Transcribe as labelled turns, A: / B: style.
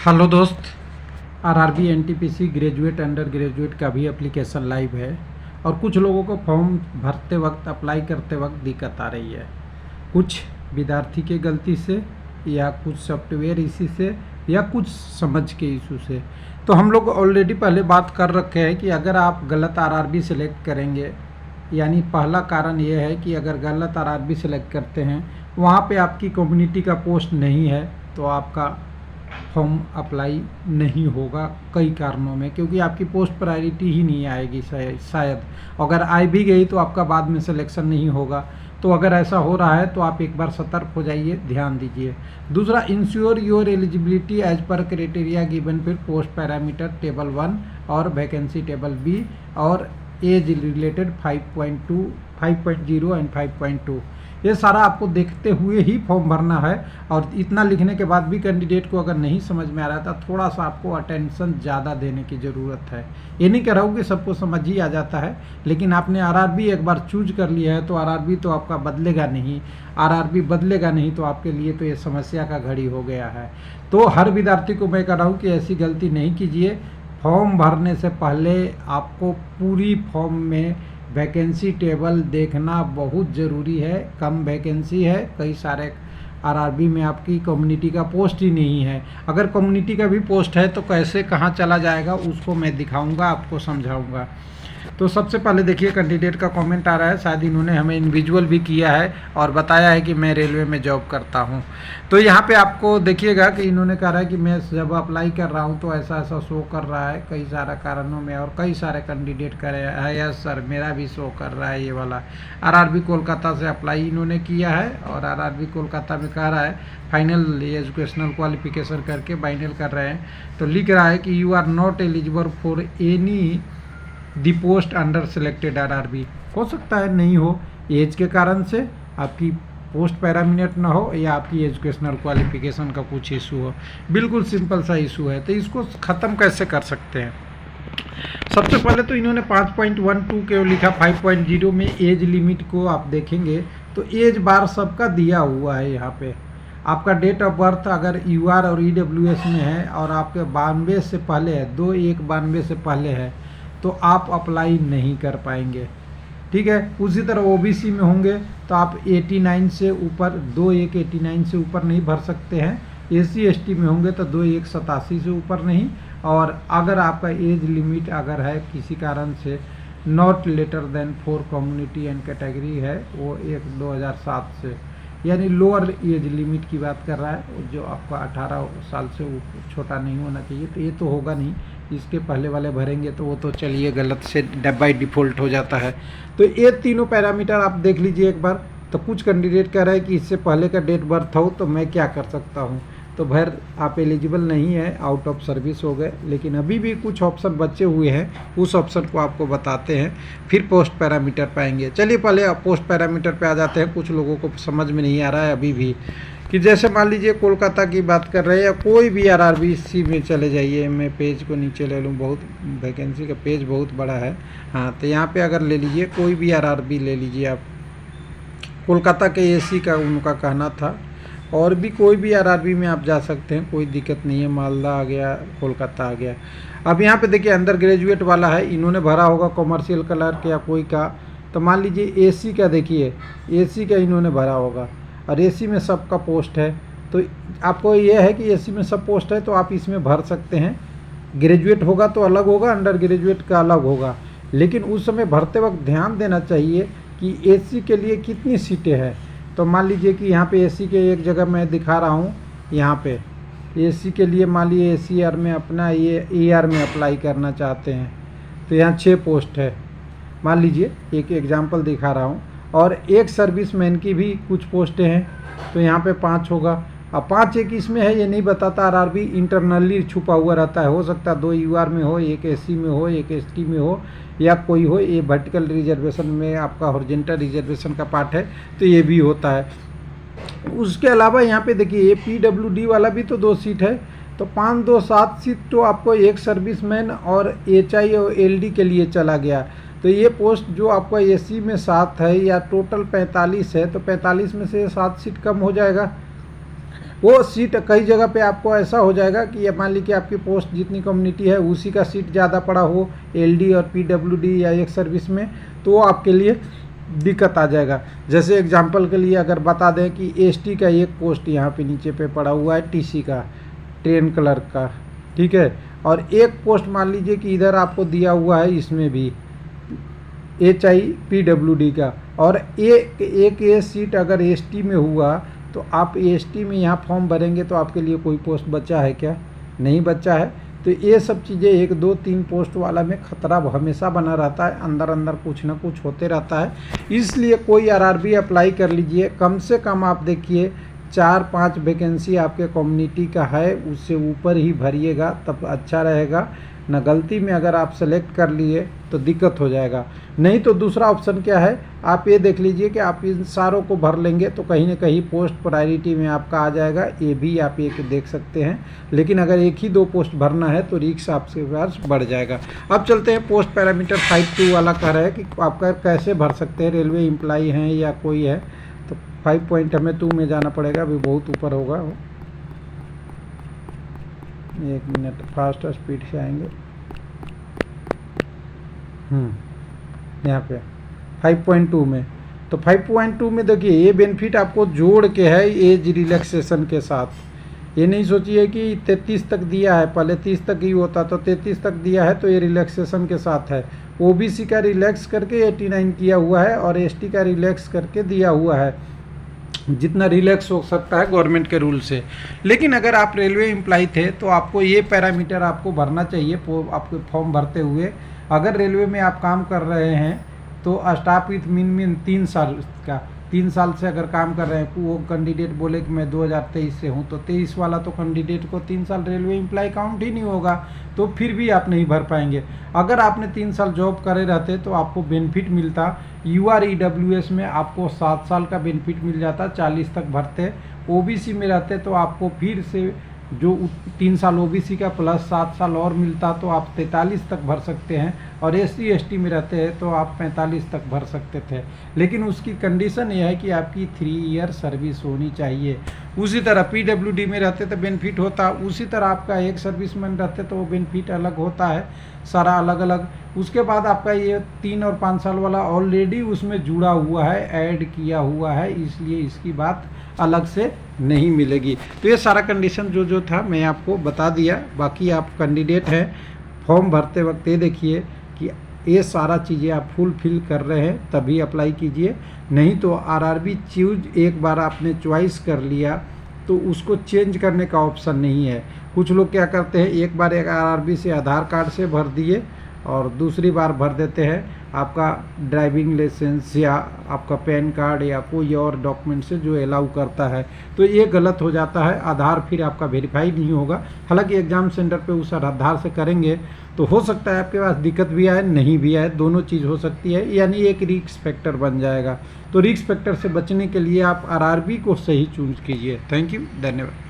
A: Hello दोस्त, RRB NTPC graduate under graduate का भी एप्लीकेशन लाइव है और कुछ लोगों को फॉर्म भरते वक्त अप्लाई करते वक्त दिक्कत आ रही है। कुछ विद्यार्थी के गलती से या कुछ सॉफ्टवेयर इसी से या कुछ समझ के इशू से। तो हम लोग ऑलरेडी पहले बात कर रखे हैं कि अगर आप गलत आरआरबी सेलेक्ट करेंगे, यानी पहला कारण ये है कि अगर गलत आरआरबी सेलेक्ट करते हैं, वहाँ पे आपकी कम्युनिटी का पोस्ट नहीं है तो आपका फॉर्म अप्लाई नहीं होगा कई कारणों में, क्योंकि आपकी पोस्ट प्रायोरिटी ही नहीं आएगी शायद। अगर आ भी गई तो आपका बाद में सिलेक्शन नहीं होगा। तो अगर ऐसा हो रहा है तो आप एक बार सतर्क हो जाइए, ध्यान दीजिए। दूसरा, इंश्योर योर एलिजिबिलिटी एज पर क्राइटेरिया गिवन फिर पोस्ट पैरामीटर टेबल 1 और वैकेंसी टेबल बी और एज रिलेटेड 5.2, 5.0 एंड 5.2। ये सारा आपको देखते हुए ही फॉर्म भरना है। और इतना लिखने के बाद भी कैंडिडेट को अगर नहीं समझ में आ रहा था, थोड़ा सा आपको अटेंशन ज़्यादा देने की ज़रूरत है। ये नहीं कह रहा हूँ कि सबको समझ ही आ जाता है, लेकिन आपने आरआरबी एक बार चूज कर लिया है तो आरआरबी तो आपका बदलेगा नहीं। आरआरबी बदलेगा नहीं तो आपके लिए तो ये समस्या का घड़ी हो गया है। तो हर विद्यार्थी को मैं कह रहा हूँ कि ऐसी गलती नहीं कीजिए। फॉर्म भरने से पहले आपको पूरी फॉर्म में वैकेंसी टेबल देखना बहुत ज़रूरी है। कम वैकेंसी है, कई सारे आरआरबी में आपकी कम्युनिटी का पोस्ट ही नहीं है। अगर कम्युनिटी का भी पोस्ट है तो कैसे कहाँ चला जाएगा उसको मैं दिखाऊंगा, आपको समझाऊंगा। तो सबसे पहले देखिए, कैंडिडेट का कमेंट आ रहा है, शायद इन्होंने हमें इंडिविजुअल भी किया है और बताया है कि मैं रेलवे में जॉब करता हूं। तो यहाँ पे आपको देखिएगा कि इन्होंने कहा है कि मैं जब अप्लाई कर रहा हूं तो ऐसा ऐसा शो कर रहा है कई सारे कारणों में, और कई सारे कैंडिडेट कर रहे हैं। यस सर, मेरा भी शो कर रहा है ये वाला। आरआरबी कोलकाता से अप्लाई इन्होंने किया है और आरआरबी कोलकाता में कह रहा है फाइनल एजुकेशनल क्वालिफिकेशन करके फाइनल कर रहे हैं। तो लिख रहा है कि you are not eligible for any the post under selected RRB. हो सकता है नहीं हो, एज के कारण से आपकी पोस्ट पैरामीटर ना हो या आपकी एजुकेशनल क्वालिफिकेशन का कुछ इशू हो। बिल्कुल सिंपल सा इशू है। तो इसको ख़त्म कैसे कर सकते हैं? सबसे पहले तो इन्होंने 5.12 के लिखा। 5.0 में एज लिमिट को आप देखेंगे तो एज बार सबका दिया हुआ है। यहाँ पे आपका डेट ऑफ बर्थ अगर यूआर और ईडब्ल्यूएस में है और आपके 92 से पहले है, 2/1/92 से पहले है, तो आप अप्लाई नहीं कर पाएंगे। ठीक है। उसी तरह ओबीसी में होंगे तो आप 89 से ऊपर, 2/1/89 से ऊपर नहीं भर सकते हैं। एससी एसटी में होंगे तो 2/1/87 से ऊपर नहीं। और अगर आपका एज लिमिट अगर है किसी कारण से not later than 4 community and category है, वो 1/2007 से, यानी लोअर एज लिमिट की बात कर रहा है, जो आपका 18 साल से छोटा नहीं होना चाहिए। तो ये तो होगा नहीं, इसके पहले वाले भरेंगे तो वो तो चलिए गलत से बाय डिफ़ॉल्ट हो जाता है। तो ये तीनों पैरामीटर आप देख लीजिए एक बार। तो कुछ कैंडिडेट कह रहा है कि इससे पहले का डेट बर्थ हो तो मैं क्या कर सकता हूँ। तो भैर आप एलिजिबल नहीं है, आउट ऑफ सर्विस हो गए। लेकिन अभी भी कुछ ऑप्शन बचे हुए हैं, उस ऑप्शन को आपको बताते हैं, फिर पोस्ट पैरामीटर पाएंगे। चलिए पहले पोस्ट पैरामीटर पे आ जाते हैं। कुछ लोगों को समझ में नहीं आ रहा है अभी भी, कि जैसे मान लीजिए कोलकाता की बात कर रहे हैं या कोई भी आरआरबी में चले जाइए। मैं पेज को नीचे ले लूँ, बहुत वैकेंसी का पेज बहुत बड़ा है। हाँ, तो यहाँ पे अगर ले लीजिए कोई भी आरआरबी ले लीजिए आप। कोलकाता के एसी का उनका कहना था, और भी कोई भी आरआरबी में आप जा सकते हैं, कोई दिक्कत नहीं है। मालदा आ गया, कोलकाता आ गया। अब यहाँ पे देखिए अंडर ग्रेजुएट वाला है, इन्होंने भरा होगा कॉमर्शियल क्लर्क या कोई का। तो मान लीजिए एसी का, देखिए एसी का इन्होंने भरा होगा और एसी में सबका पोस्ट है। तो आपको यह है कि एसी में सब पोस्ट है तो आप इसमें भर सकते हैं। ग्रेजुएट होगा तो अलग होगा, अंडर ग्रेजुएट का अलग होगा। लेकिन उस समय भरते वक्त ध्यान देना चाहिए कि एसी के लिए कितनी सीटें हैं। तो मान लीजिए कि यहाँ पे एसी के एक जगह मैं दिखा रहा हूँ, यहाँ पे एसी के लिए मान लीजिए एसीआर में अपना ये ईआर में अप्लाई करना चाहते हैं तो यहाँ 6 पोस्ट है। मान लीजिए एक एग्जांपल दिखा रहा हूँ। और एक सर्विसमैन की भी कुछ पोस्टें हैं तो यहाँ पे 5 होगा। अब 5 एक इसमें है, ये नहीं बताता। आरआरबी इंटरनली छुपा हुआ रहता है। हो सकता है 2 यूआर में हो, एक एससी में हो, एक एसटी में हो, या कोई हो। ये वर्टिकल रिजर्वेशन में आपका हॉरिजॉन्टल रिजर्वेशन का पार्ट है तो ये भी होता है। उसके अलावा यहाँ पे देखिए ये पीडब्ल्यूडी वाला भी तो 2 सीट है। तो 5, 2, 7 सीट तो आपको एक सर्विसमैन और एचआई और एलडी के लिए चला गया। तो ये पोस्ट जो आपका एसी में 7 है या टोटल 45 है, तो 45 में से 7 सीट कम हो जाएगा। वो सीट कई जगह पे आपको ऐसा हो जाएगा कि ये मान लीजिए आपकी पोस्ट जितनी कम्युनिटी है उसी का सीट ज़्यादा पड़ा हो एलडी और पीडब्ल्यूडी या एक सर्विस में, तो वो आपके लिए दिक्कत आ जाएगा। जैसे एग्जांपल के लिए अगर बता दें कि एसटी का एक पोस्ट यहाँ पे नीचे पे पड़ा हुआ है टीसी का, ट्रेन क्लर्क का, ठीक है, और एक पोस्ट मान लीजिए कि इधर आपको दिया हुआ है इसमें भी HIPWD का, और एक ये सीट अगर एसटी में हुआ तो आप एसटी में यहाँ फॉर्म भरेंगे तो आपके लिए कोई पोस्ट बचा है क्या? नहीं बचा है। तो ये सब चीज़ें 1 2 3 पोस्ट वाला में खतरा हमेशा बना रहता है, अंदर अंदर कुछ ना कुछ होते रहता है। इसलिए कोई RRB अप्लाई कर लीजिए, कम से कम आप देखिए 4-5 वैकेंसी आपके कम्युनिटी का है, उससे ऊपर ही भरिएगा तब अच्छा रहेगा। ना गलती में अगर आप सेलेक्ट कर लिए तो दिक्कत हो जाएगा। नहीं तो दूसरा ऑप्शन क्या है, आप ये देख लीजिए कि आप इन सारों को भर लेंगे तो कहीं ना कहीं पोस्ट प्रायोरिटी में आपका आ जाएगा, ये भी आप एक देख सकते हैं। लेकिन अगर 1 ही 2 पोस्ट भरना है तो रिस्क आपके पास बढ़ जाएगा। अब चलते हैं पोस्ट पैरामीटर 5.2 वाला कह रहा है कि आपका कैसे भर सकते हैं, रेलवे एम्प्लॉई हैं या कोई है, तो 5 हमें 2 में जाना पड़ेगा, अभी बहुत ऊपर होगा। 1 मिनट फास्ट स्पीड से आएंगे। यहाँ पे 5.2 में, तो 5.2 में देखिए ये बेनिफिट आपको जोड़ के है एज रिलैक्सेशन के साथ। ये नहीं सोचिए कि 33 तक दिया है, पहले 30 तक ही होता, तो 33 तक दिया है तो ये रिलैक्सेशन के साथ है। ओबीसी का रिलैक्स करके 89 किया हुआ है और एसटी का रिलैक्स करके दिया हुआ है, जितना रिलैक्स हो सकता है गवर्नमेंट के रूल से। लेकिन अगर आप रेलवे एम्प्लॉई थे तो आपको ये पैरामीटर आपको भरना चाहिए आपके फॉर्म भरते हुए। अगर रेलवे में आप काम कर रहे हैं तो स्टाफ विथ मिनिमम 3 साल का, 3 साल से अगर काम कर रहे हैं, वो कैंडिडेट बोले कि मैं 2023 से हूँ, तो 23 वाला तो कैंडिडेट को 3 साल रेलवे एम्प्लॉय काउंट ही नहीं होगा, तो फिर भी आप नहीं भर पाएंगे। अगर आपने 3 साल जॉब करे रहते तो आपको बेनिफिट मिलता, UREWS में आपको 7 साल का बेनिफिट मिल जाता, 40 तक भरते। OBC में रहते तो आपको फिर से जो 3 साल OBC का प्लस 7 साल और मिलता, तो आप 43 तक भर सकते हैं, और SC ST में रहते हैं तो आप 45 तक भर सकते थे। लेकिन उसकी कंडीशन ये है कि आपकी 3 ईयर सर्विस होनी चाहिए। उसी तरह PWD में रहते तो बेनिफिट होता, उसी तरह आपका एक सर्विसमैन रहते तो वो बेनिफिट अलग होता है, सारा अलग अलग। उसके बाद आपका ये 3 और 5 साल वाला ऑलरेडी उसमें जुड़ा हुआ है, ऐड किया हुआ है, इसलिए इसकी बात अलग से नहीं मिलेगी। तो ये सारा कंडीशन जो था मैं आपको बता दिया। बाकी आप कैंडिडेट हैं, फॉर्म भरते वक्त ये देखिए कि ये सारा चीज़ें आप फुलफिल कर रहे हैं तभी अप्लाई कीजिए। नहीं तो RRB चूज एक बार आपने चॉइस कर लिया तो उसको चेंज करने का ऑप्शन नहीं है। कुछ लोग क्या करते हैं, एक बार एक RRB से आधार कार्ड से भर दिए और दूसरी बार भर देते हैं आपका ड्राइविंग लाइसेंस या आपका पैन कार्ड या कोई और डॉक्यूमेंट से जो अलाउ करता है, तो ये गलत हो जाता है। आधार फिर आपका वेरीफाई नहीं होगा। हालांकि एग्ज़ाम सेंटर पे उस आधार से करेंगे तो हो सकता है आपके पास दिक्कत भी आए, नहीं भी आए, दोनों चीज़ हो सकती है, यानी एक रिस्क फैक्टर बन जाएगा। तो रिस्क फैक्टर से बचने के लिए आप RRB को सही चूज कीजिए। थैंक यू, धन्यवाद।